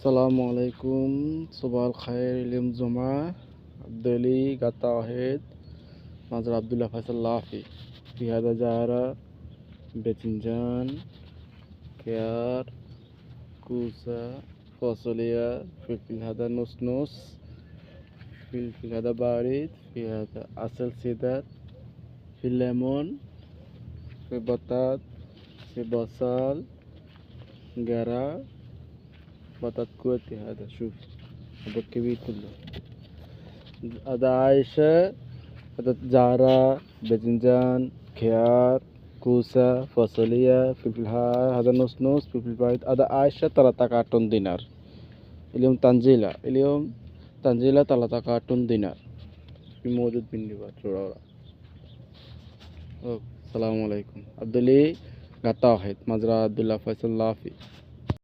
আসসালামু আলাইকুম, সুবাল খায়ের, ইলিম জমা, আব্দুলি গাতা ওয়াহেদ, মাজার আবদুল্লাহ ফয়সাল লাফি, ফিহাদা জাহারা, বেচিনজান, কেয়ার, কুসা, ফসলিয়া, ফিলফিল হাদা নুসনুস, ফিলফিল হাদা বারিদ, ফিহাদা আসল সিদাত, ফিল লেমন, ফি বতাত, ফি বসাল, গেরা بطاط كويتي. هذا شوف، هذا كبير كله. هذا عايشة، هذا زعرة، باذنجان، خيار، كوسة، فاصوليا، فلفل حار، هذا نص نص فلفل بارد. هذا عايشة 3 كرتون دينار. اليوم تنزيلة 3 كرتون دينار. في موجود بندي باتشورا. السلام عليكم. عبدالله غطا واحد، مزرعة عبد الله فيصل لافي.